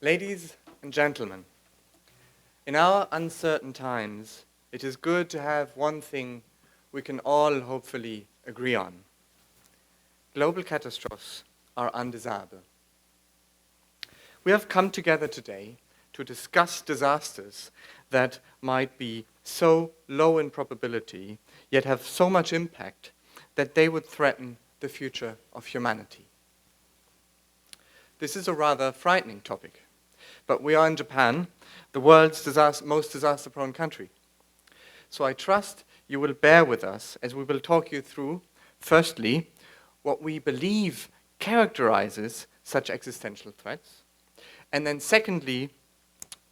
Ladies and gentlemen, in our uncertain times, it is good to have one thing we can all hopefully agree on. Global catastrophes are undesirable. We have come together today to discuss disasters that might be so low in probability, yet have so much impact that they would threaten the future of humanity. This is a rather frightening topic, but we are in Japan, the world's most disaster-prone country. So I trust you will bear with us as we will talk you through, firstly, what we believe characterizes such existential threats, and then secondly,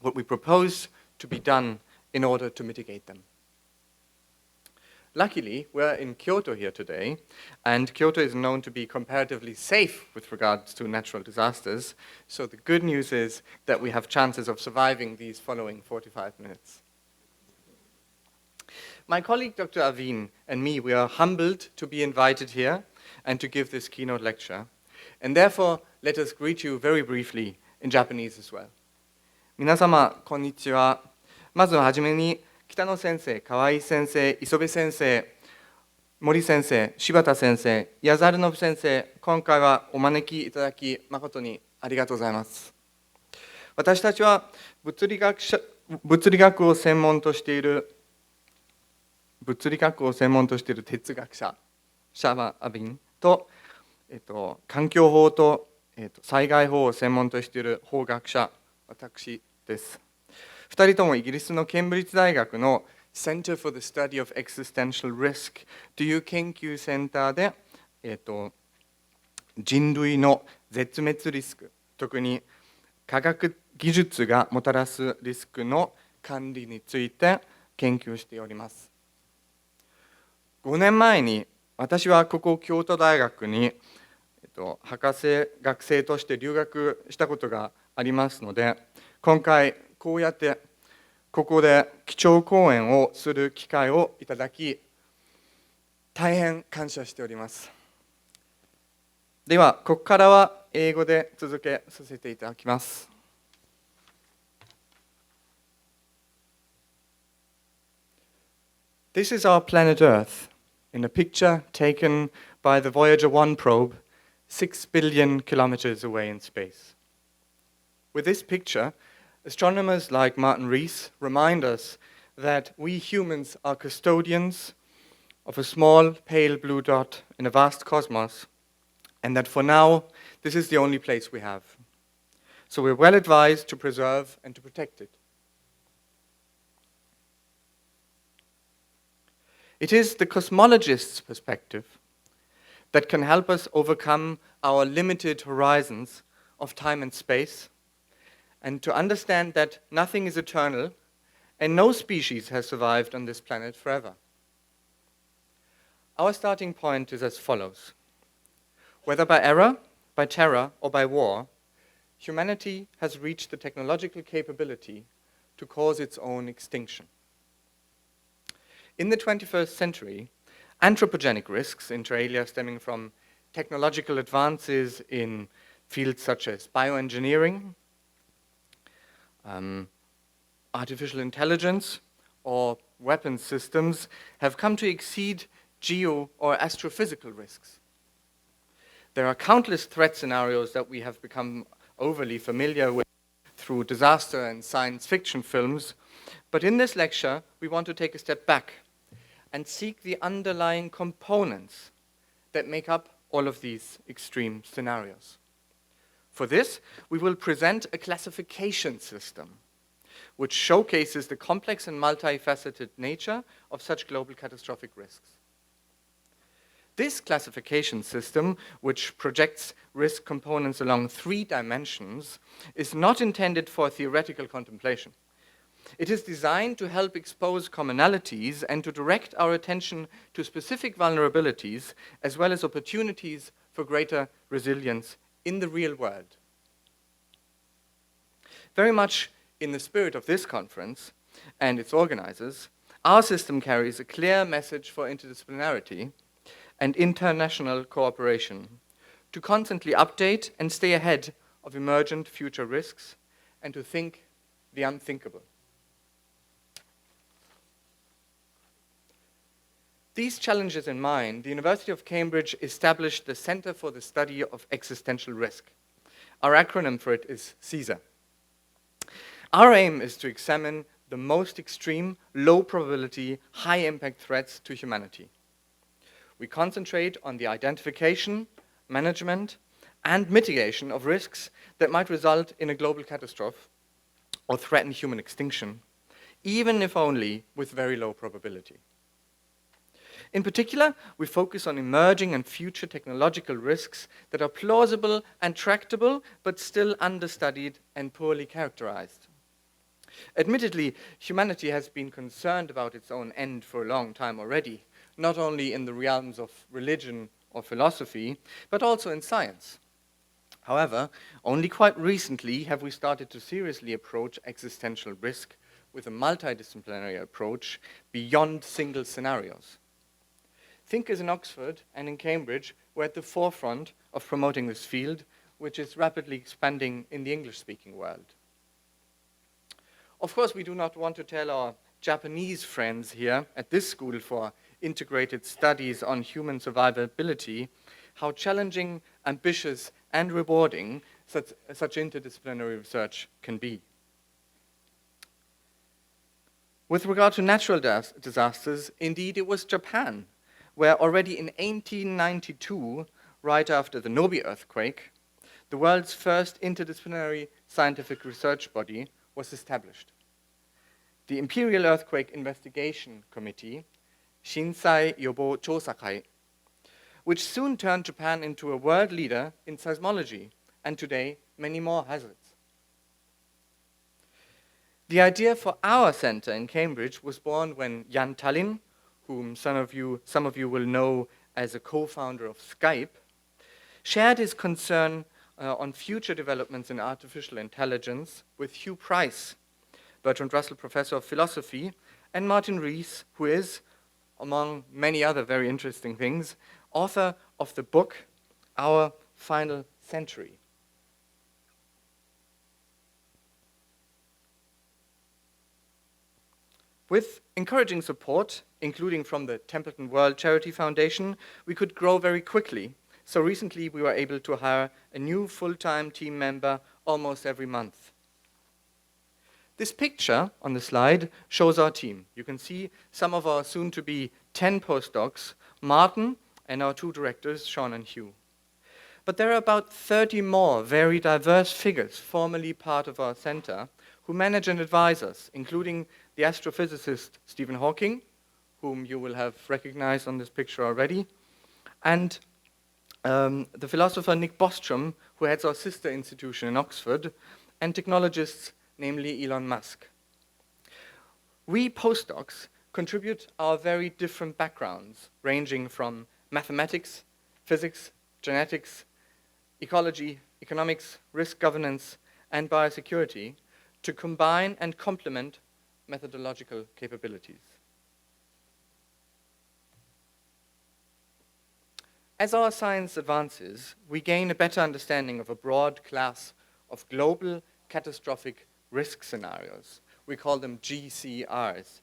what we propose to be done in order to mitigate them. Luckily, we're in Kyoto here today, and Kyoto is known to be comparatively safe with regards to natural disasters, so the good news is that we have chances of surviving these following 45 minutes. My colleague Dr. Avin and me, we are humbled to be invited here and to give this keynote lecture, and therefore let us greet you very briefly in Japanese as well. 皆様、こんにちは。まずはじめに、北野先生、河合先生、磯部先生、森先生、柴田先生、矢沢信先生、今回はお招きいただき誠にありがとうございます。私たちは物理学を専門としている哲学者、シャバ・アビンと、環境法と、災害法を専門としている法学者、私です。2人ともイギリスのケンブリッジ大学の Center for the Study of Existential Risk という研究センターで、人類の絶滅リスク、特に科学技術がもたらすリスクの管理について研究しております。5年前に私はここ京都大学に、学生として留学したことがありますので、今回こうやってここで基調講演をする機会をいただき、大変感謝しております。では、ここからは英語で続けさせていただきます。This is our planet Earth in a picture taken by the Voyager 1 probe 6 billion kilometers away in space. With this picture, astronomers like Martin Rees remind us that we humans are custodians of a small pale blue dot in a vast cosmos, and that for now, this is the only place we have. So we're well advised to preserve and to protect it. It is the cosmologist's perspective that can help us overcome our limited horizons of time and space, and to understand that nothing is eternal and no species has survived on this planet forever. Our starting point is as follows. Whether by error, by terror, or by war, humanity has reached the technological capability to cause its own extinction. In the 21st century, anthropogenic risks, inter alia stemming from technological advances in fields such as bioengineering, artificial intelligence, or weapons systems, have come to exceed geo- or astrophysical risks. There are countless threat scenarios that we have become overly familiar with through disaster and science fiction films, but in this lecture, we want to take a step back and seek the underlying components that make up all of these extreme scenarios. For this, we will present a classification system which showcases the complex and multifaceted nature of such global catastrophic risks. This classification system, which projects risk components along 3 dimensions, is not intended for theoretical contemplation. It is designed to help expose commonalities and to direct our attention to specific vulnerabilities as well as opportunities for greater resilience in the real world. Very much in the spirit of this conference and its organizers, our system carries a clear message for interdisciplinarity and international cooperation to constantly update and stay ahead of emergent future risks and to think the unthinkable. These challenges in mind, the University of Cambridge established the Center for the Study of Existential Risk. Our acronym for it is CSER. Our aim is to examine the most extreme, low probability, high impact threats to humanity. We concentrate on the identification, management, and mitigation of risks that might result in a global catastrophe or threaten human extinction, even if only with very low probability. In particular, we focus on emerging and future technological risks that are plausible and tractable, but still understudied and poorly characterized. Admittedly, humanity has been concerned about its own end for a long time already, not only in the realms of religion or philosophy, but also in science. However, only quite recently have we started to seriously approach existential risk with a multidisciplinary approach beyond single scenarios. Thinkers in Oxford and in Cambridge were at the forefront of promoting this field, which is rapidly expanding in the English-speaking world. Of course, we do not want to tell our Japanese friends here at this school for integrated studies on human survivability how challenging, ambitious, and rewarding such interdisciplinary research can be. With regard to natural disasters, indeed it was Japan, where already in 1892, right after the Nobi earthquake, the world's first interdisciplinary scientific research body was established. The Imperial Earthquake Investigation Committee, Shinsai Yobo Chosakai, which soon turned Japan into a world leader in seismology, and today many more hazards. The idea for our center in Cambridge was born when Jan Tallinn, whom some of you will know as a co-founder of Skype, shared his concern on future developments in artificial intelligence with Hugh Price, Bertrand Russell Professor of Philosophy, and Martin Rees, who is, among many other very interesting things, author of the book, Our Final Century. With encouraging support, including from the Templeton World Charity Foundation, we could grow very quickly. So recently we were able to hire a new full-time team member almost every month. This picture on the slide shows our team. You can see some of our soon-to-be 10 postdocs, Martin and our 2 directors, Sean and Hugh. But there are about 30 more very diverse figures formerly part of our center who manage and advise us, including the astrophysicist Stephen Hawking, whom you will have recognized on this picture already, and the philosopher Nick Bostrom, who heads our sister institution in Oxford, and technologists, namely Elon Musk. We postdocs contribute our very different backgrounds, ranging from mathematics, physics, genetics, ecology, economics, risk governance, and biosecurity to combine and complement methodological capabilities. As our science advances, we gain a better understanding of a broad class of global catastrophic risk scenarios. We call them GCRs.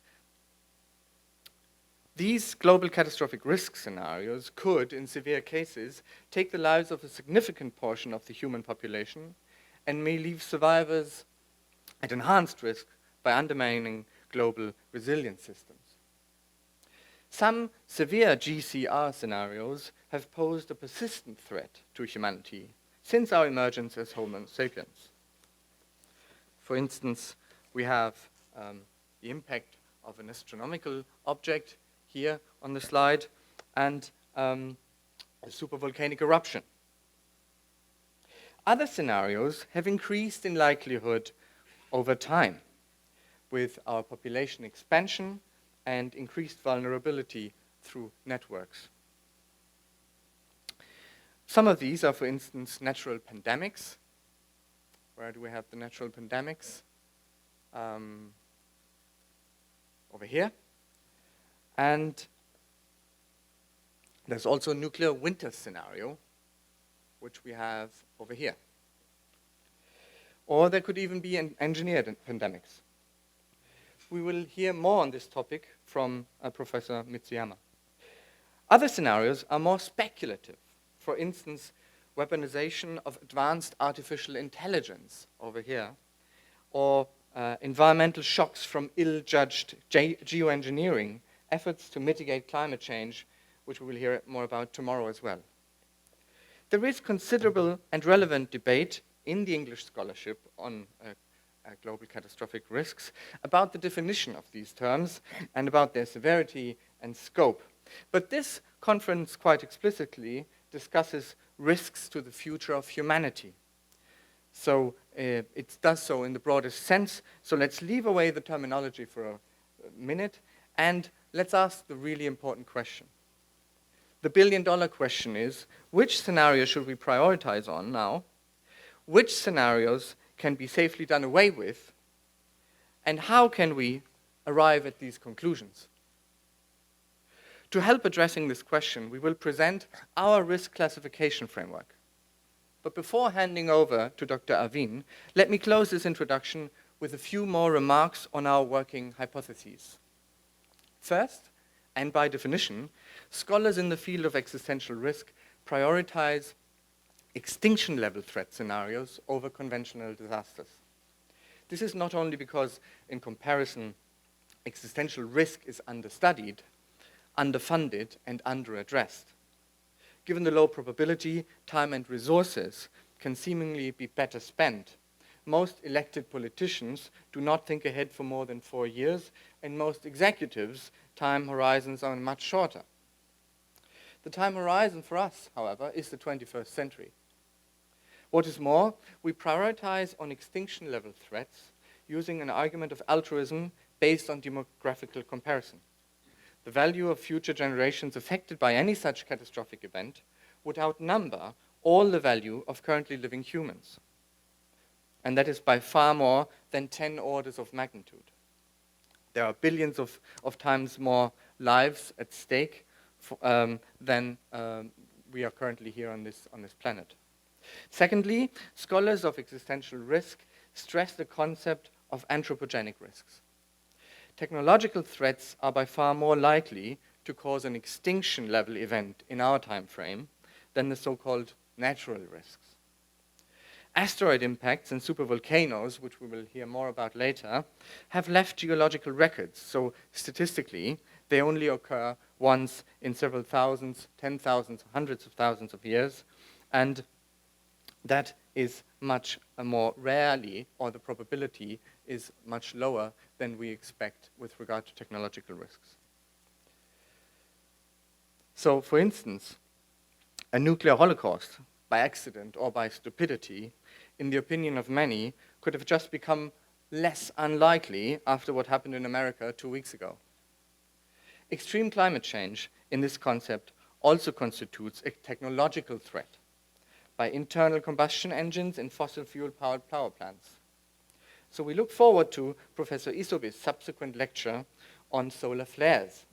These global catastrophic risk scenarios could, in severe cases, take the lives of a significant portion of the human population and may leave survivors at enhanced risk by undermining global resilience systems. Some severe GCR scenarios have posed a persistent threat to humanity since our emergence as Homo sapiens. For instance, we have the impact of an astronomical object here on the slide and a supervolcanic eruption. Other scenarios have increased in likelihood over time with our population expansion and increased vulnerability through networks. Some of these are, for instance, natural pandemics. Where do we have the natural pandemics? Over here. And there's also a nuclear winter scenario, which we have over here. or there could even be engineered pandemics. We will hear more on this topic from Professor Mitsuyama. Other scenarios are more speculative. For instance, weaponization of advanced artificial intelligence over here, or environmental shocks from ill-judged geoengineering, efforts to mitigate climate change, which we will hear more about tomorrow as well. There is considerable and relevant debate in the English scholarship on global catastrophic risks about the definition of these terms and about their severity and scope. But this conference quite explicitly discusses risks to the future of humanity. So it does so in the broadest sense. So let's leave away the terminology for a minute and let's ask the really important question. The billion-dollar question is, which scenario should we prioritize on now? Which scenarios can be safely done away with? And how can we arrive at these conclusions? To help addressing this question, we will present our risk classification framework. But before handing over to Dr. Avin, let me close this introduction with a few more remarks on our working hypotheses. First, and by definition, scholars in the field of existential risk prioritize extinction-level threat scenarios over conventional disasters. This is not only because, in comparison, existential risk is understudied, underfunded, and underaddressed. Given the low probability, time and resources can seemingly be better spent. Most elected politicians do not think ahead for more than 4 years, and most executives' time horizons are much shorter. The time horizon for us, however, is the 21st century. What is more, we prioritize on extinction-level threats using an argument of altruism based on demographical comparison. The value of future generations affected by any such catastrophic event would outnumber all the value of currently living humans. And that is by far more than 10 orders of magnitude. There are billions of times more lives at stake than we are currently here on this planet. Secondly, scholars of existential risk stress the concept of anthropogenic risks. Technological threats are by far more likely to cause an extinction-level event in our time frame than the so-called natural risks. Asteroid impacts and supervolcanoes, which we will hear more about later, have left geological records, so statistically, they only occur once in several thousands, 10,000s, hundreds of thousands of years, and that is much more rarely, or the probability is much lower than we expect with regard to technological risks. So, for instance, a nuclear holocaust, by accident or by stupidity, in the opinion of many, could have just become less unlikely after what happened in America 2 weeks ago. Extreme climate change, in this concept, also constitutes a technological threat by internal combustion engines in fossil fuel-powered power plants. So we look forward to Professor Isobe's subsequent lecture on solar flares.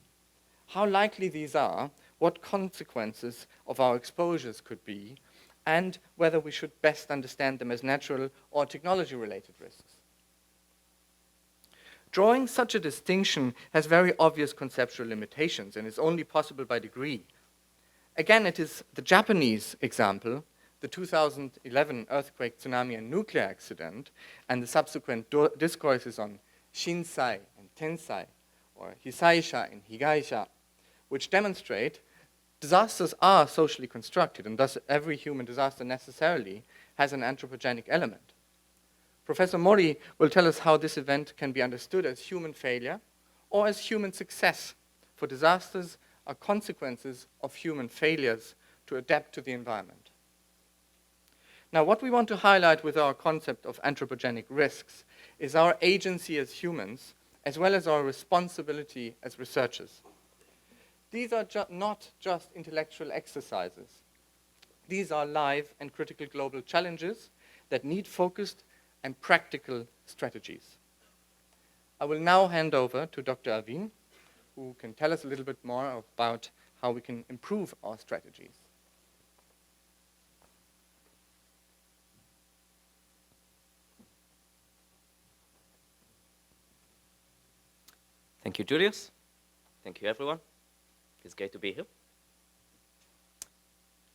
How likely these are, what consequences of our exposures could be, and whether we should best understand them as natural or technology-related risks. Drawing such a distinction has very obvious conceptual limitations and is only possible by degree. Again, it is the Japanese example, the 2011 earthquake, tsunami, and nuclear accident, and the subsequent discourses on shinsai and tensai, or hisaisha and higaisha, which demonstrate disasters are socially constructed, and thus every human disaster necessarily has an anthropogenic element. Professor Mori will tell us how this event can be understood as human failure or as human success, for disasters are consequences of human failures to adapt to the environment. Now, what we want to highlight with our concept of anthropogenic risks is our agency as humans, as well as our responsibility as researchers. These are not just intellectual exercises. These are live and critical global challenges that need focused and practical strategies. I will now hand over to Dr. Avin, who can tell us a little bit more about how we can improve our strategies. Thank you, Julius. Thank you, everyone. It's great to be here.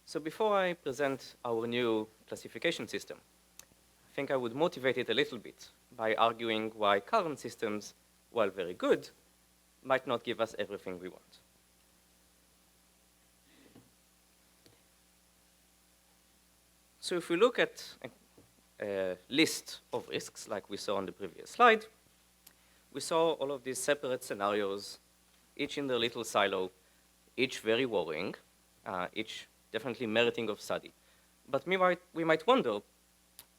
So before I present our new classification system, I think I would motivate it a little bit by arguing why current systems, while very good, might not give us everything we want. So if we look at a list of risks, like we saw on the previous slide, we saw all of these separate scenarios, each in their little silo, each very worrying, each definitely meriting of study. But we might wonder,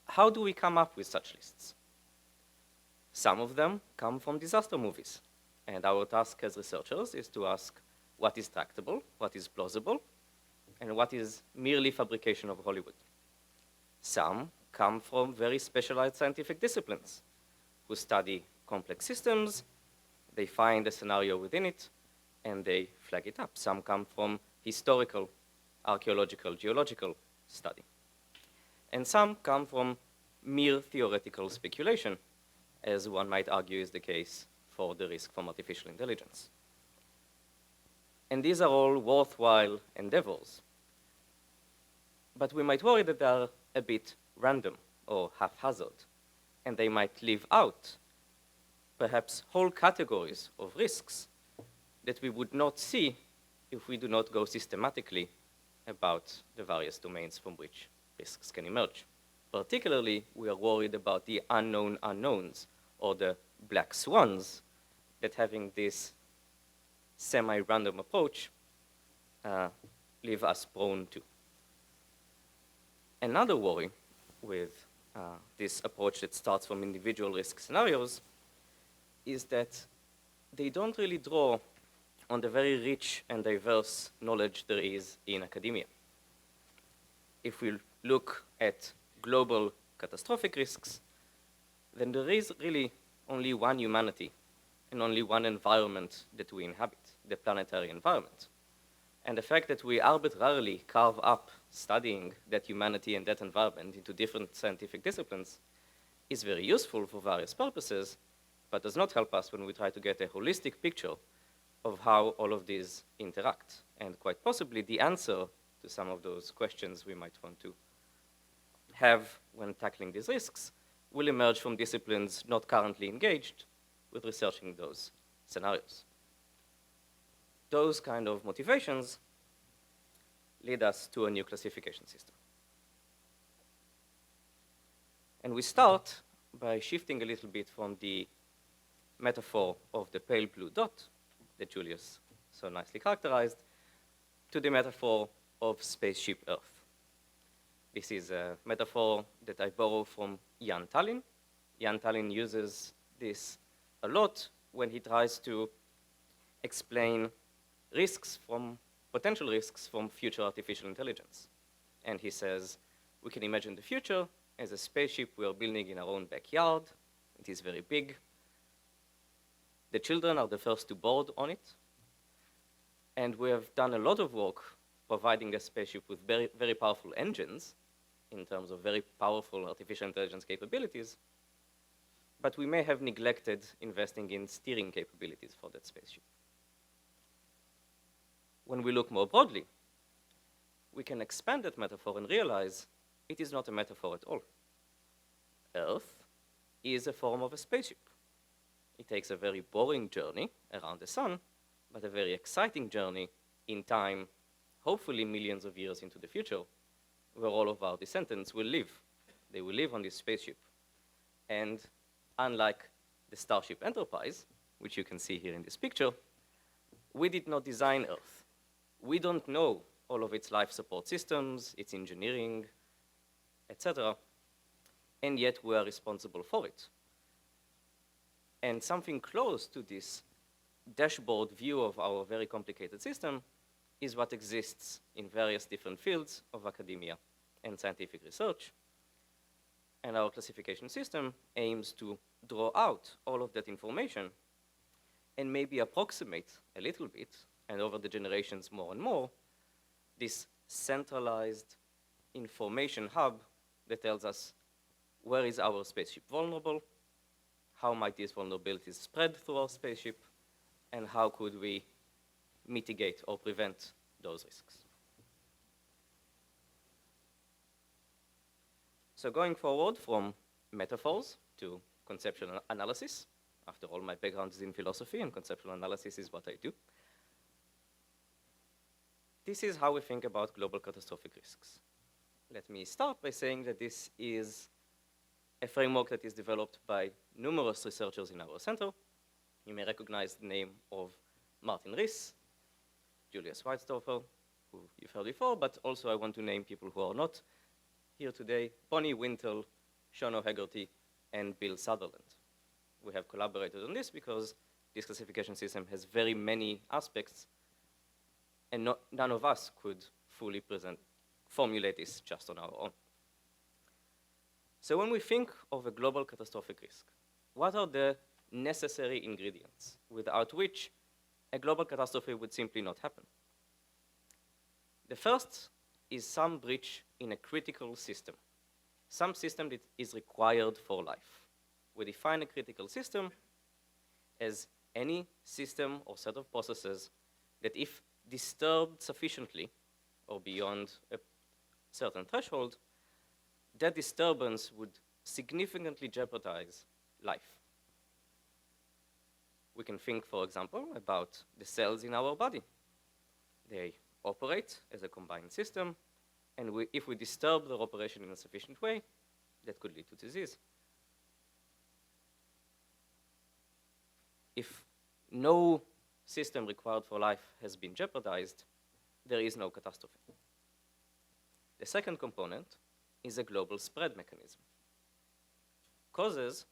how do we come up with such lists? Some of them come from disaster movies. And our task as researchers is to ask what is tractable, what is plausible, and what is merely fabrication of Hollywood. Some come from very specialized scientific disciplines who study complex systems, they find a scenario within it, and they flag it up. Some come from historical, archaeological, geological study. And some come from mere theoretical speculation, as one might argue is the case for the risk from artificial intelligence. And these are all worthwhile endeavors. But we might worry that they are a bit random or haphazard, and they might leave out perhaps whole categories of risks that we would not see if we do not go systematically about the various domains from which risks can emerge. Particularly, we are worried about the unknown unknowns, or the black swans, that having this semi-random approach leave us prone to. Another worry with this approach that starts from individual risk scenarios is that they don't really draw on the very rich and diverse knowledge there is in academia. If we look at global catastrophic risks, then there is really only one humanity and only one environment that we inhabit, the planetary environment. And the fact that we arbitrarily carve up studying that humanity and that environment into different scientific disciplines is very useful for various purposes, but does not help us when we try to get a holistic picture of how all of these interact. And quite possibly the answer to some of those questions we might want to have when tackling these risks will emerge from disciplines not currently engaged with researching those scenarios. Those kind of motivations lead us to a new classification system. And we start by shifting a little bit from the metaphor of the pale blue dot that Julius so nicely characterized to the metaphor of spaceship Earth. This is a metaphor that I borrow from Jan Tallinn. Jan Tallinn uses this a lot when he tries to explain potential risks from future artificial intelligence. And he says, we can imagine the future as a spaceship we are building in our own backyard. It is very big. The children are the first to board on it. And we have done a lot of work providing a spaceship with very, very powerful engines in terms of very powerful artificial intelligence capabilities. But we may have neglected investing in steering capabilities for that spaceship. When we look more broadly, we can expand that metaphor and realize it is not a metaphor at all. Earth is a form of a spaceship. It takes a very boring journey around the sun, but a very exciting journey in time, hopefully millions of years into the future, where all of our descendants will live. They will live on this spaceship. And unlike the Starship Enterprise, which you can see here in this picture, we did not design Earth. We don't know all of its life support systems, its engineering, etc. And yet we are responsible for it. And something close to this dashboard view of our very complicated system is what exists in various different fields of academia and scientific research. And our classification system aims to draw out all of that information and maybe approximate a little bit, and over the generations more and more, this centralized information hub that tells us where is our spaceship vulnerable, how might these vulnerabilities spread through our spaceship, and how could we mitigate or prevent those risks. So going forward from metaphors to conceptual analysis, after all, my background is in philosophy, and conceptual analysis is what I do. This is how we think about global catastrophic risks. Let me start by saying that this is a framework that is developed by numerous researchers in our center. You may recognize the name of Martin Rees, Julius Weitzdoerfer, who you've heard before, but also I want to name people who are not here today: Bonnie Wintle, Sean O'Hagerty, and Bill Sutherland. We have collaborated on this because this classification system has very many aspects, and none of us could fully formulate this just on our own. So when we think of a global catastrophic risk, what are the necessary ingredients without which a global catastrophe would simply not happen? The first is some breach in a critical system, some system that is required for life. We define a critical system as any system or set of processes that, if disturbed sufficiently or beyond a certain threshold, that disturbance would significantly jeopardize life. We can think, for example, about the cells in our body. They operate as a combined system, and if we disturb their operation in a sufficient way, that could lead to disease. If no system required for life has been jeopardized, there is no catastrophe. The second component is a global spread mechanism. Causes,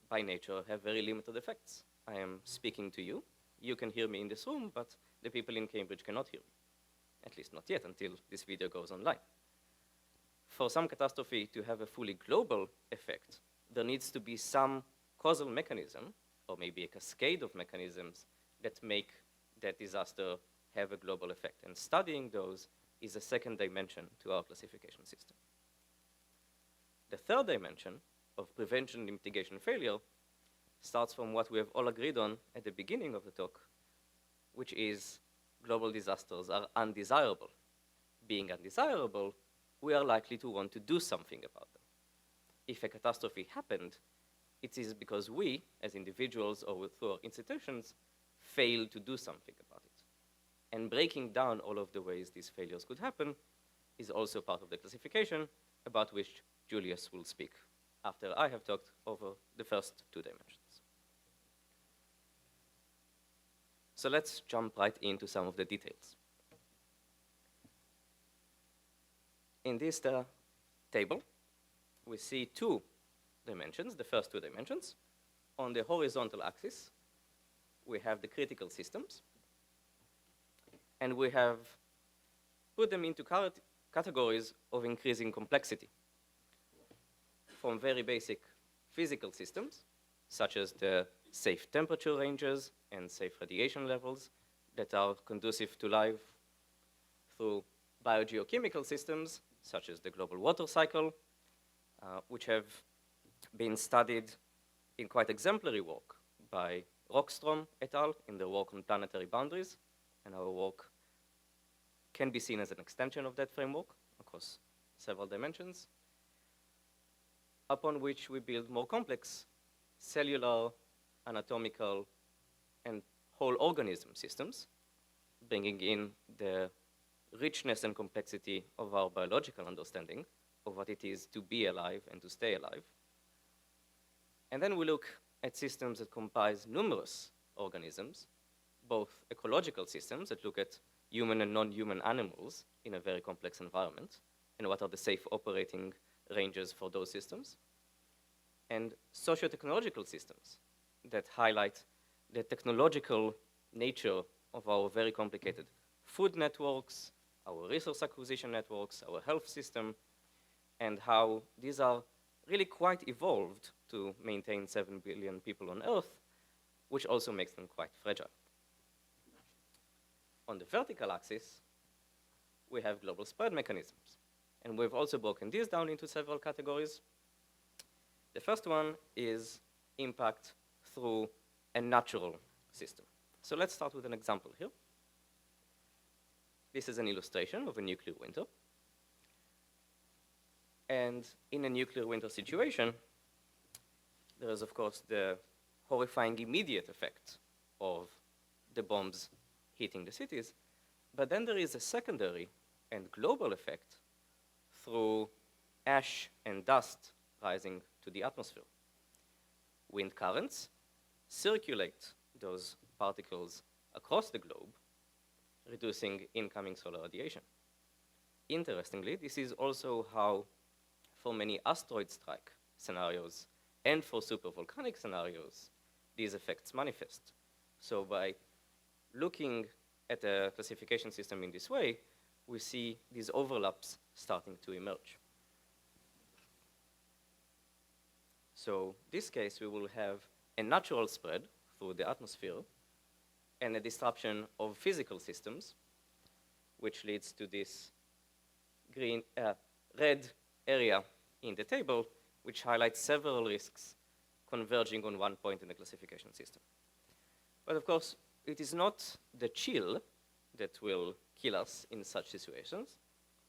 by nature, have very limited effects. I am speaking to you. You can hear me in this room, but the people in Cambridge cannot hear me. At least not yet, until this video goes online. For some catastrophe to have a fully global effect, there needs to be some causal mechanism, or maybe a cascade of mechanisms, that make that disaster have a global effect. And studying those is a second dimension to our classification system. The third dimension of prevention and mitigation failure starts from what we have all agreed on at the beginning of the talk, which is global disasters are undesirable. Being undesirable, we are likely to want to do something about them. If a catastrophe happened, it is because we, as individuals or through our institutions, failed to do something about it. And breaking down all of the ways these failures could happen is also part of the classification, about which Julius will speak after I have talked over the first two dimensions. So let's jump right into some of the details. In this table, we see two dimensions, the first two dimensions. On the horizontal axis, we have the critical systems, and we have put them into categories of increasing complexity. From very basic physical systems, such as the safe temperature ranges and safe radiation levels that are conducive to life, through biogeochemical systems, such as the global water cycle, which have been studied in quite exemplary work by Rockstrom et al. In their work on planetary boundaries, and our work can be seen as an extension of that framework across several dimensions, upon which we build more complex cellular, anatomical, and whole organism systems, bringing in the richness and complexity of our biological understanding of what it is to be alive and to stay alive. And then we look at systems that comprise numerous organisms, both ecological systems that look at human and non-human animals in a very complex environment, and what are the safe operating ranges for those systems, and socio-technological systems that highlight the technological nature of our very complicated food networks, our resource acquisition networks, our health system, and how these are really quite evolved to maintain 7 billion people on Earth, which also makes them quite fragile. On the vertical axis, we have global spread mechanisms. And we've also broken these down into several categories. The first one is impact through a natural system. So let's start with an example here. This is an illustration of a nuclear winter. And in a nuclear winter situation, there is, of course, the horrifying immediate effect of the bombs hitting the cities. But then there is a secondary and global effect through ash and dust rising to the atmosphere. Wind currents circulate those particles across the globe, reducing incoming solar radiation. Interestingly, this is also how, for many asteroid strike scenarios and for supervolcanic scenarios, these effects manifest. So by looking at a classification system in this way, we see these overlaps starting to emerge. So in this case, we will have a natural spread through the atmosphere and a disruption of physical systems, which leads to this red area in the table, which highlights several risks converging on one point in the classification system. But of course, it is not the chill that will kill us in such situations.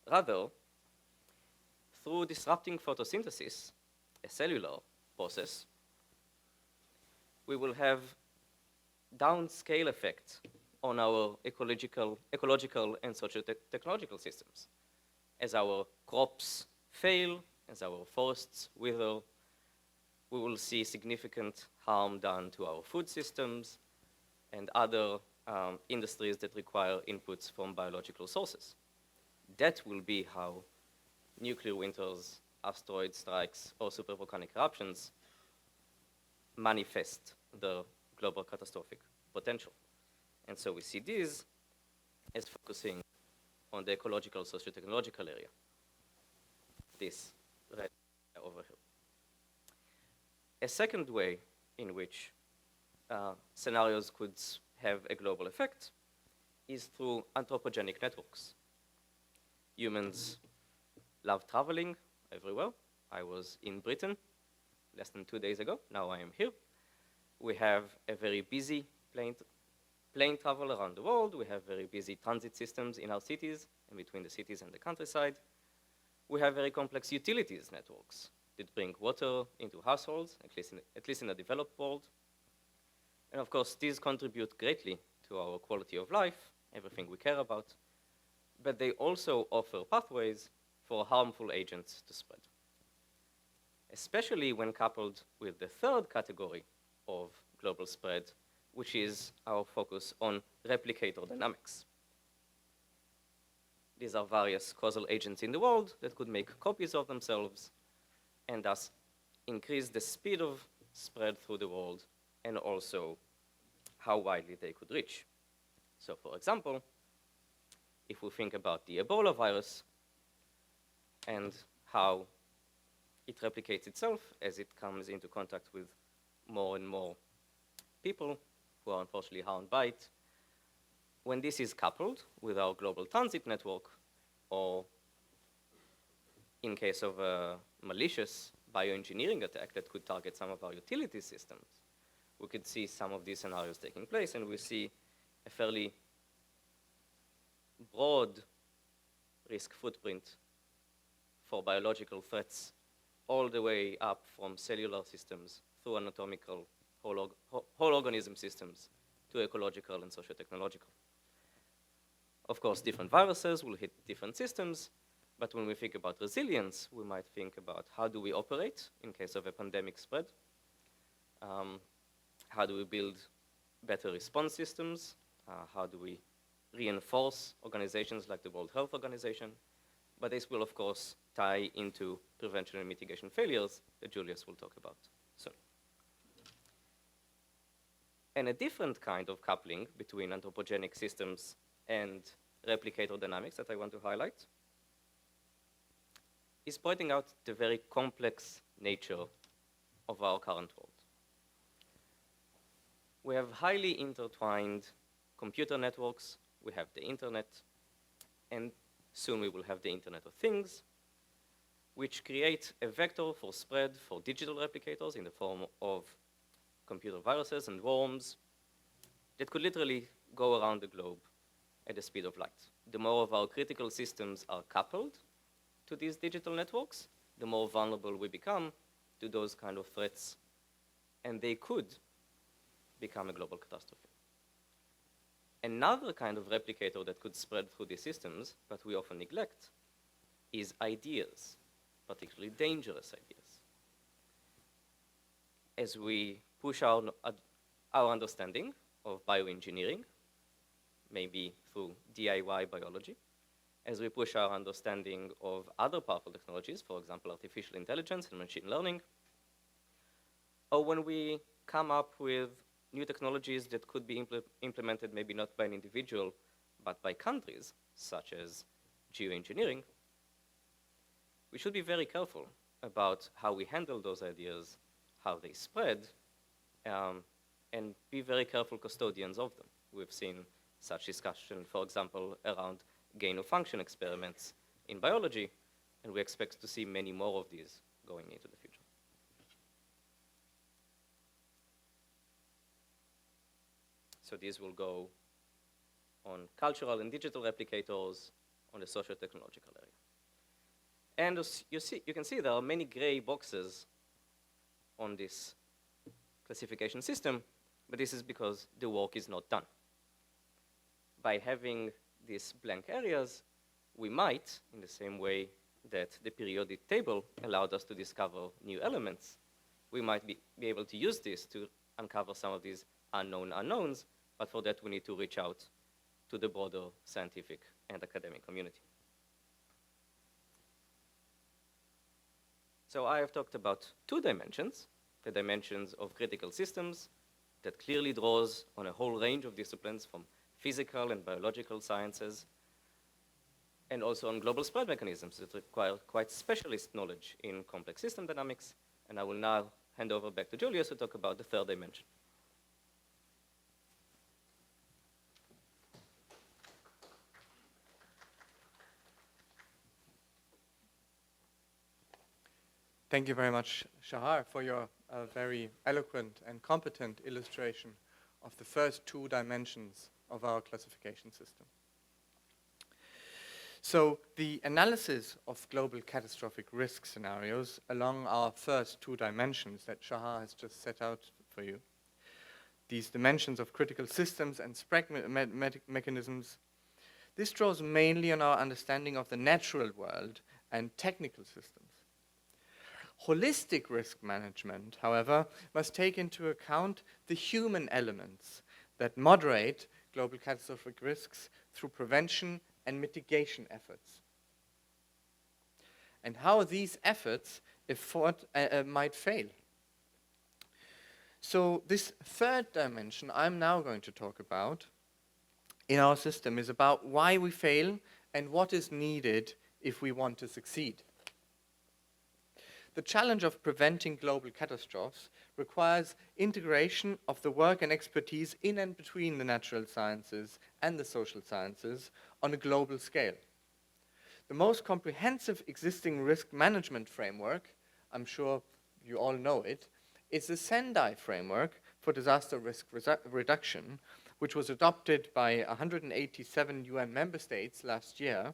Rather, through disrupting photosynthesis, a cellular process, we will have downscale effects on our ecological and socio-technological systems. As our crops fail, as our forests wither, we will see significant harm done to our food systems and other industries that require inputs from biological sources. That will be how nuclear winters, asteroid strikes, or supervolcanic eruptions manifest the global catastrophic potential. And so we see these as focusing on the ecological, socio-technological area. This red over here. A second way in which scenarios could have a global effect is through anthropogenic networks. Humans love traveling everywhere. I was in Britain less than 2 days ago. Now I am here. We have a very busy plane travel around the world. We have very busy transit systems in our cities and between the cities and the countryside. We have very complex utilities networks that bring water into households, at least in the developed world. And of course, these contribute greatly to our quality of life, everything we care about, but they also offer pathways for harmful agents to spread, especially when coupled with the third category of global spread, which is our focus on replicator dynamics. These are various causal agents in the world that could make copies of themselves and thus increase the speed of spread through the world and also how widely they could reach. So for example, if we think about the Ebola virus and how it replicates itself as it comes into contact with more and more people who are unfortunately harmed by it, when this is coupled with our global transit network, or in case of a malicious bioengineering attack that could target some of our utility systems, we could see some of these scenarios taking place, and we see a fairly broad risk footprint for biological threats all the way up from cellular systems through anatomical whole organism systems to ecological and socio-technological. Of course, different viruses will hit different systems, but when we think about resilience, we might think about how do we operate in case of a pandemic spread? How do we build better response systems? How do we reinforce organizations like the World Health Organization? But this will, of course, tie into prevention and mitigation failures that Julius will talk about soon. And a different kind of coupling between anthropogenic systems and replicator dynamics that I want to highlight is pointing out the very complex nature of our current world. We have highly intertwined computer networks, we have the internet, and soon we will have the Internet of Things, which create a vector for spread for digital replicators in the form of computer viruses and worms, that could literally go around the globe at the speed of light. The more of our critical systems are coupled to these digital networks, the more vulnerable we become to those kind of threats, and they could become a global catastrophe. Another kind of replicator that could spread through these systems, but we often neglect, is ideas, particularly dangerous ideas. As we push our understanding of bioengineering, maybe through DIY biology, as we push our understanding of other powerful technologies, for example, artificial intelligence and machine learning, or when we come up with new technologies that could be implemented maybe not by an individual, but by countries, such as geoengineering, we should be very careful about how we handle those ideas, how they spread, and be very careful custodians of them. We've seen such discussion, for example, around gain-of-function experiments in biology, and we expect to see many more of these going into the future. So these will go on cultural and digital replicators, on the socio-technological area. And as you can see there are many gray boxes on this classification system, but this is because the work is not done. By having these blank areas, we might, in the same way that the periodic table allowed us to discover new elements, we might be able to use this to uncover some of these unknown unknowns, but for that we need to reach out to the broader scientific and academic community. So I have talked about two dimensions, the dimensions of critical systems that clearly draws on a whole range of disciplines from physical and biological sciences, and also on global spread mechanisms that require quite specialist knowledge in complex system dynamics. And I will now hand over back to Julius to talk about the third dimension. Thank you very much, Shahar, for your very eloquent and competent illustration of the first two dimensions of our classification system. So the analysis of global catastrophic risk scenarios along our first two dimensions that Shahar has just set out for you, these dimensions of critical systems and spread mechanisms, this draws mainly on our understanding of the natural world and technical systems. Holistic risk management, however, must take into account the human elements that moderate global catastrophic risks through prevention and mitigation efforts, and how these efforts might fail. So this third dimension I'm now going to talk about in our system is about why we fail and what is needed if we want to succeed. The challenge of preventing global catastrophes requires integration of the work and expertise in and between the natural sciences and the social sciences on a global scale. The most comprehensive existing risk management framework, I'm sure you all know it, is the Sendai framework for disaster risk reduction, which was adopted by 187 UN member states last year.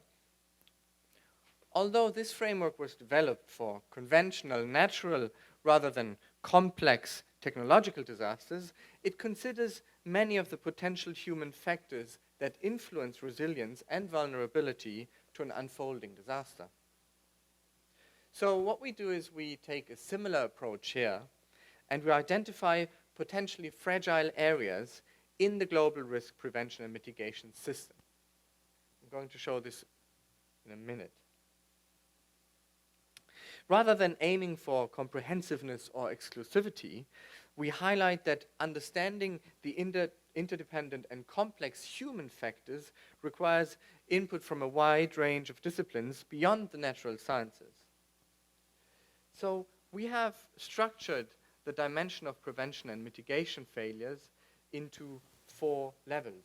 Although this framework was developed for conventional, natural, rather than complex technological disasters, it considers many of the potential human factors that influence resilience and vulnerability to an unfolding disaster. So what we do is we take a similar approach here, and we identify potentially fragile areas in the global risk prevention and mitigation system. I'm going to show this in a minute. Rather than aiming for comprehensiveness or exclusivity, we highlight that understanding the interdependent and complex human factors requires input from a wide range of disciplines beyond the natural sciences. So we have structured the dimension of prevention and mitigation failures into 4 levels.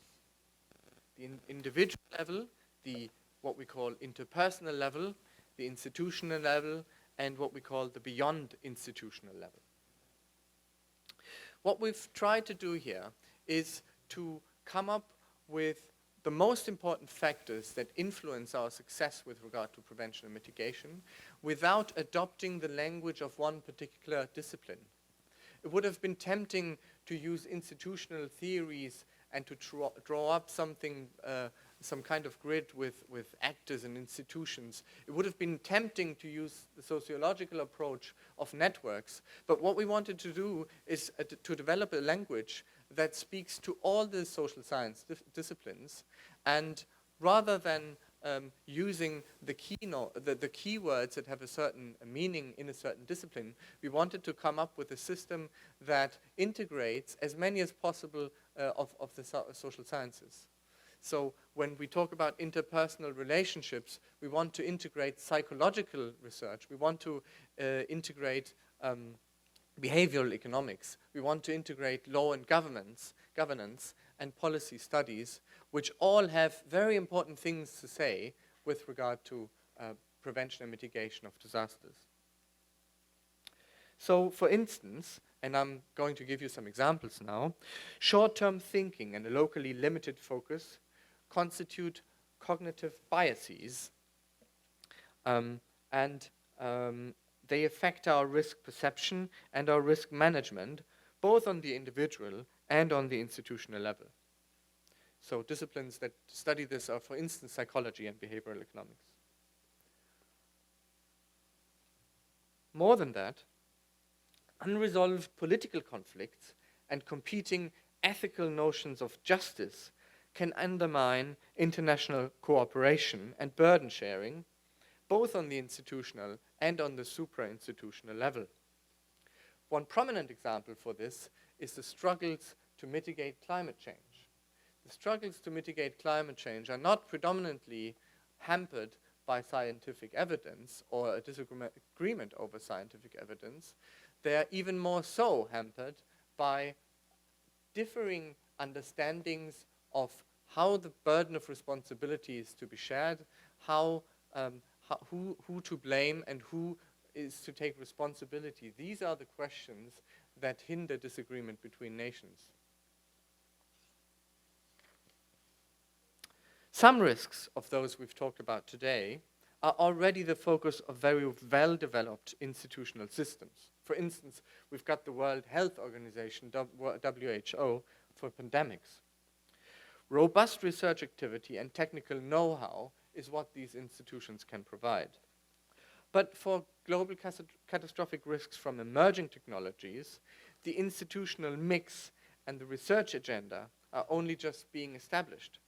The individual level, the what we call interpersonal level, the institutional level, and what we call the beyond institutional level. What we've tried to do here is to come up with the most important factors that influence our success with regard to prevention and mitigation without adopting the language of one particular discipline. It would have been tempting to use institutional theories and to draw up something, some kind of grid with actors and institutions. It would have been tempting to use the sociological approach of networks. But what we wanted to do is to develop a language that speaks to all the social science disciplines. And rather than using the keywords that have a certain meaning in a certain discipline, we wanted to come up with a system that integrates as many as possible of the social sciences. So when we talk about interpersonal relationships, we want to integrate psychological research. We want to integrate behavioral economics. We want to integrate law and governance and policy studies, which all have very important things to say with regard to prevention and mitigation of disasters. So, for instance, and I'm going to give you some examples now, short-term thinking and a locally limited focus constitute cognitive biases, and they affect our risk perception and our risk management, both on the individual and on the institutional level. So disciplines that study this are, for instance, psychology and behavioral economics. More than that, unresolved political conflicts and competing ethical notions of justice can undermine international cooperation and burden sharing, both on the institutional and on the supra-institutional level. One prominent example for this is the struggles to mitigate climate change. The struggles to mitigate climate change are not predominantly hampered by scientific evidence or a disagreement over scientific evidence. They are even more so hampered by differing understandings of how the burden of responsibility is to be shared, who to blame and who is to take responsibility. These are the questions that hinder disagreement between nations. Some risks of those we've talked about today are already the focus of very well-developed institutional systems. For instance, we've got the World Health Organization, WHO, for pandemics. Robust research activity and technical know-how is what these institutions can provide. But for global catastrophic risks from emerging technologies, the institutional mix and the research agenda are only just being established.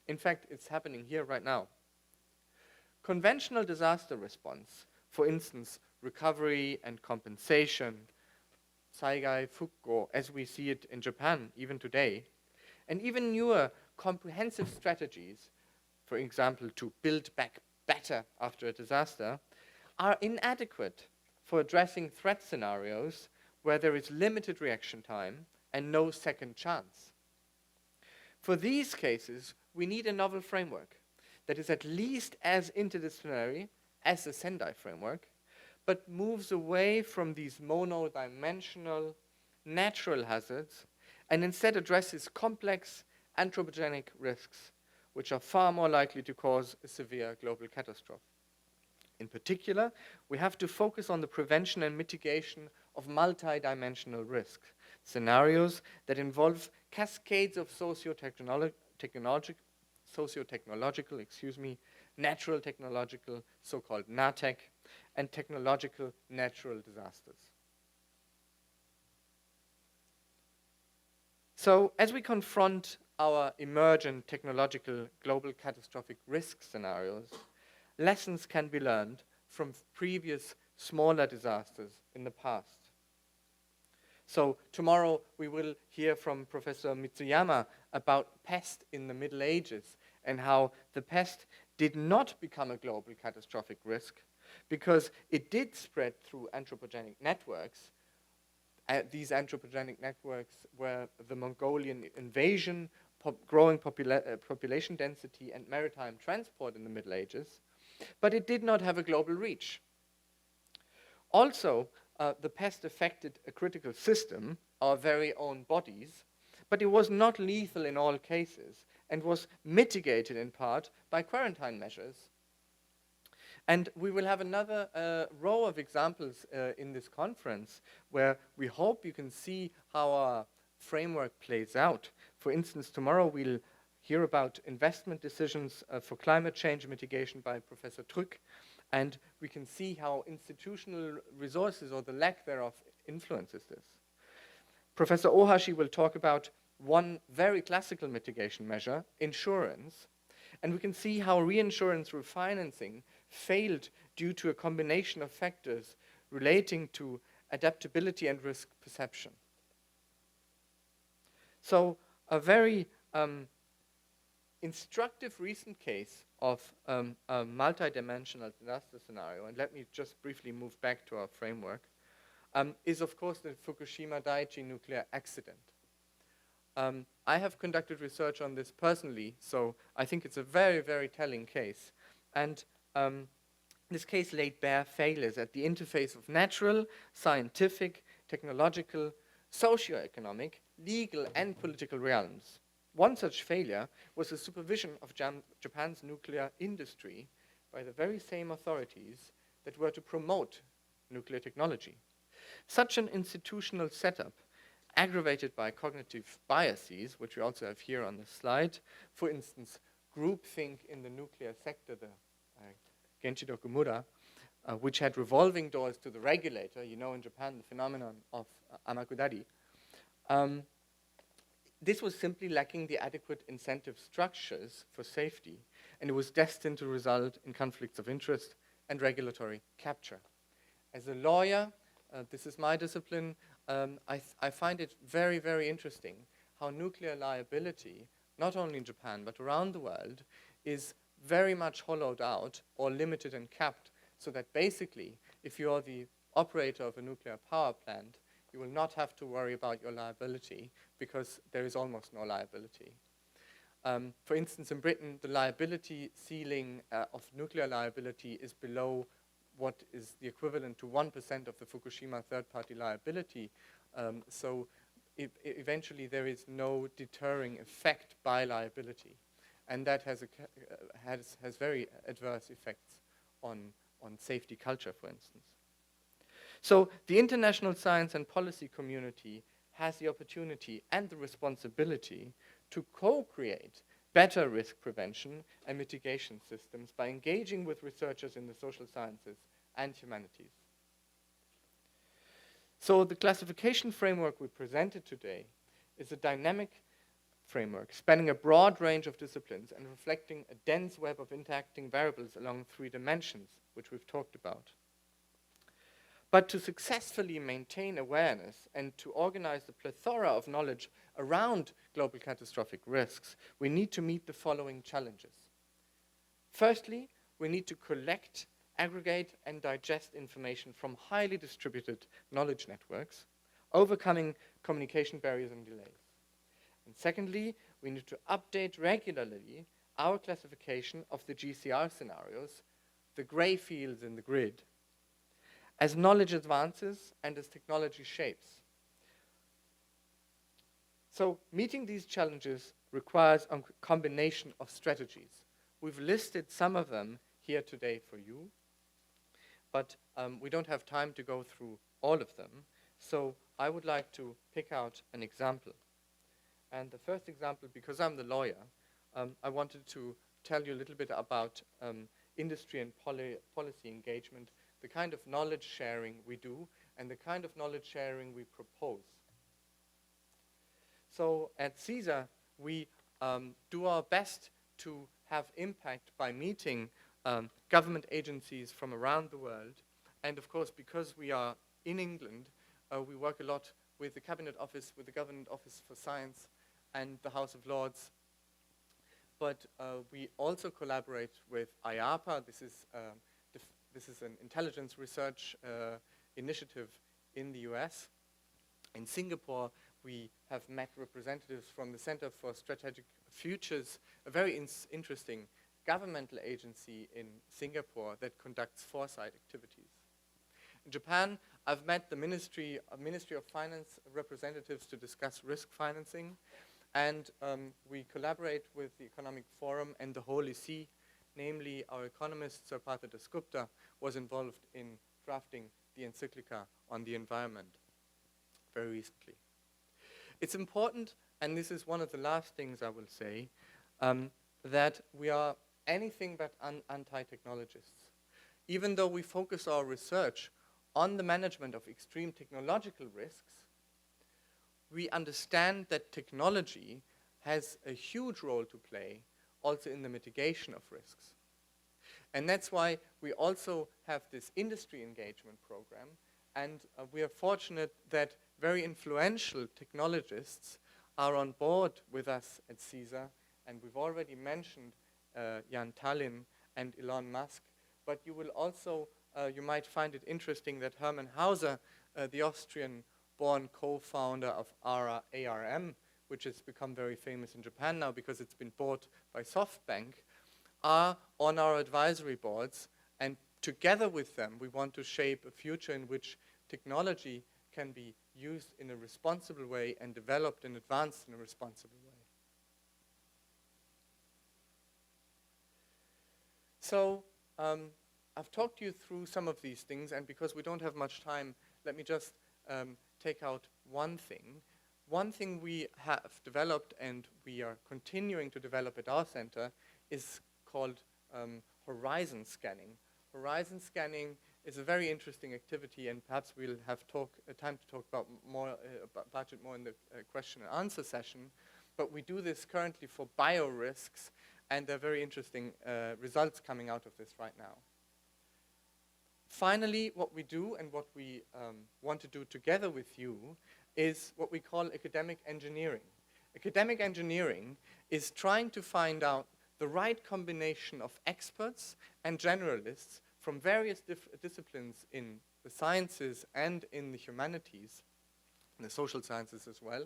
In fact, it's happening here right now. Conventional disaster response, for instance, recovery and compensation, Saigai Fukgo, as we see it in Japan even today, and even newer comprehensive strategies, for example, to build back better after a disaster, are inadequate for addressing threat scenarios where there is limited reaction time and no second chance. For these cases, we need a novel framework that is at least as interdisciplinary as the Sendai framework, but moves away from these monodimensional natural hazards and instead addresses complex anthropogenic risks, which are far more likely to cause a severe global catastrophe. In particular, we have to focus on the prevention and mitigation of multi-dimensional risk, scenarios that involve cascades of socio-technological, natural technological, so-called NATEC, and technological natural disasters. So, as we confront our emergent technological global catastrophic risk scenarios, lessons can be learned from previous smaller disasters in the past. So tomorrow we will hear from Professor Mitsuyama about pest in the Middle Ages and how the pest did not become a global catastrophic risk because it did spread through anthropogenic networks. These anthropogenic networks were the Mongolian invasion, growing population density, and maritime transport in the Middle Ages, but it did not have a global reach. Also, the pest affected a critical system, our very own bodies, but it was not lethal in all cases and was mitigated in part by quarantine measures. And we will have another row of examples in this conference where we hope you can see how our framework plays out. For instance, tomorrow we'll hear about investment decisions for climate change mitigation by Professor Trück, and we can see how institutional resources or the lack thereof influences this. Professor Ohashi will talk about one very classical mitigation measure, insurance, and we can see how reinsurance refinancing failed due to a combination of factors relating to adaptability and risk perception. So a very instructive recent case of a multidimensional disaster scenario, and let me just briefly move back to our framework, is of course the Fukushima Daiichi nuclear accident. I have conducted research on this personally, so I think it's a very, very telling case. And this case laid bare failures at the interface of natural, scientific, technological, socioeconomic, legal, and political realms. One such failure was the supervision of Japan's nuclear industry by the very same authorities that were to promote nuclear technology. Such an institutional setup, aggravated by cognitive biases, which we also have here on the slide, for instance, groupthink in the nuclear sector, the Genshiro Kumura, which had revolving doors to the regulator, you know in Japan the phenomenon of amakudari, this was simply lacking the adequate incentive structures for safety, and it was destined to result in conflicts of interest and regulatory capture. As a lawyer, this is my discipline, I find it very, very interesting how nuclear liability, not only in Japan, but around the world, is very much hollowed out or limited and capped, so that basically, if you're the operator of a nuclear power plant, you will not have to worry about your liability because there is almost no liability. For instance, in Britain, the liability ceiling of nuclear liability is below what is the equivalent to 1% of the Fukushima third-party liability. So eventually there is no deterring effect by liability. And that has very adverse effects on safety culture, for instance. So the international science and policy community has the opportunity and the responsibility to co-create better risk prevention and mitigation systems by engaging with researchers in the social sciences and humanities. So the classification framework we presented today is a dynamic framework spanning a broad range of disciplines and reflecting a dense web of interacting variables along 3 dimensions, which we've talked about. But to successfully maintain awareness and to organize the plethora of knowledge around global catastrophic risks, we need to meet the following challenges. Firstly, we need to collect, aggregate, and digest information from highly distributed knowledge networks, overcoming communication barriers and delays. And secondly, we need to update regularly our classification of the GCR scenarios, the gray fields in the grid, as knowledge advances and as technology shapes. So meeting these challenges requires a combination of strategies. We've listed some of them here today for you, but we don't have time to go through all of them. So I would like to pick out an example. And the first example, because I'm the lawyer, I wanted to tell you a little bit about industry and policy engagement, the kind of knowledge sharing we do, and the kind of knowledge sharing we propose. So at CESA, we do our best to have impact by meeting government agencies from around the world. And of course, because we are in England, we work a lot with the Cabinet Office, with the Government Office for Science, and the House of Lords. But we also collaborate with IAPA. This is an intelligence research initiative in the US. In Singapore, we have met representatives from the Center for Strategic Futures, a very interesting governmental agency in Singapore that conducts foresight activities. In Japan, I've met the Ministry of Finance representatives to discuss risk financing, and we collaborate with the Economic Forum and the Holy See. Namely, our economist, Sir Partha Dasgupta, was involved in drafting the encyclica on the environment very recently. It's important, and this is one of the last things I will say, that we are anything but anti-technologists. Even though we focus our research on the management of extreme technological risks, we understand that technology has a huge role to play also in the mitigation of risks. And that's why we also have this industry engagement program, and we are fortunate that very influential technologists are on board with us at CESA, and we've already mentioned Jan Tallinn and Elon Musk, but you will also, you might find it interesting that Hermann Hauser, the Austrian-born co-founder of ARM, which has become very famous in Japan now because it's been bought by SoftBank, are on our advisory boards, and together with them we want to shape a future in which technology can be used in a responsible way and developed and advanced in a responsible way. So I've talked you through some of these things, and because we don't have much time, let me just take out one thing. One thing we have developed and we are continuing to develop at our center is called horizon scanning. Horizon scanning is a very interesting activity, and perhaps we'll have time to talk about it more in the question and answer session. But we do this currently for biorisks, and there are very interesting results coming out of this right now. Finally, what we do and what we want to do together with you is what we call academic engineering. Academic engineering is trying to find out the right combination of experts and generalists from various disciplines in the sciences and in the humanities, and the social sciences as well,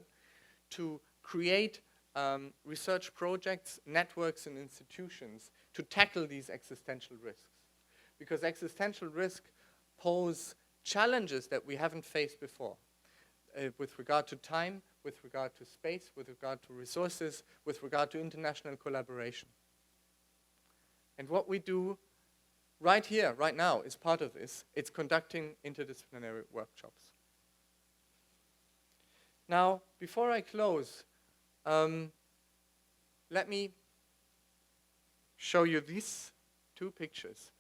to create research projects, networks, and institutions to tackle these existential risks. Because existential risks pose challenges that we haven't faced before, with regard to time, with regard to space, with regard to resources, with regard to international collaboration. And what we do right here, right now, is part of this. It's conducting interdisciplinary workshops. Now, before I close, let me show you these two pictures,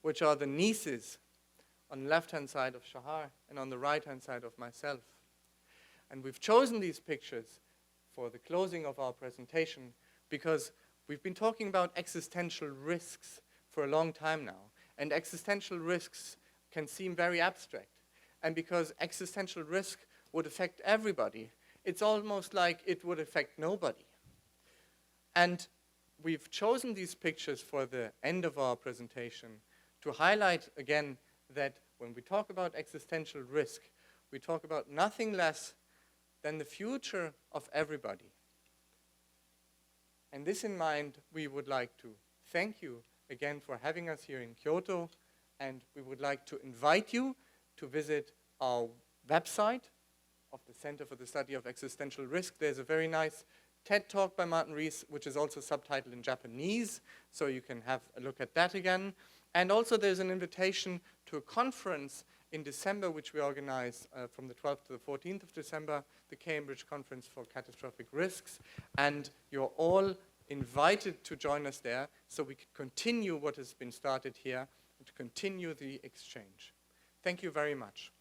which are the nieces on the left-hand side of Shahar and on the right-hand side of myself. And we've chosen these pictures for the closing of our presentation because we've been talking about existential risks for a long time now. And existential risks can seem very abstract. And because existential risk would affect everybody, it's almost like it would affect nobody. And we've chosen these pictures for the end of our presentation to highlight again that when we talk about existential risk, we talk about nothing less than the future of everybody. And this in mind, we would like to thank you again for having us here in Kyoto, and we would like to invite you to visit our website of the Center for the Study of Existential Risk. There's a very nice TED Talk by Martin Rees, which is also subtitled in Japanese, so you can have a look at that again. And also there's an invitation to a conference in December, which we organize from the 12th to the 14th of December, the Cambridge Conference for Catastrophic Risks. And you're all invited to join us there so we can continue what has been started here and to continue the exchange. Thank you very much.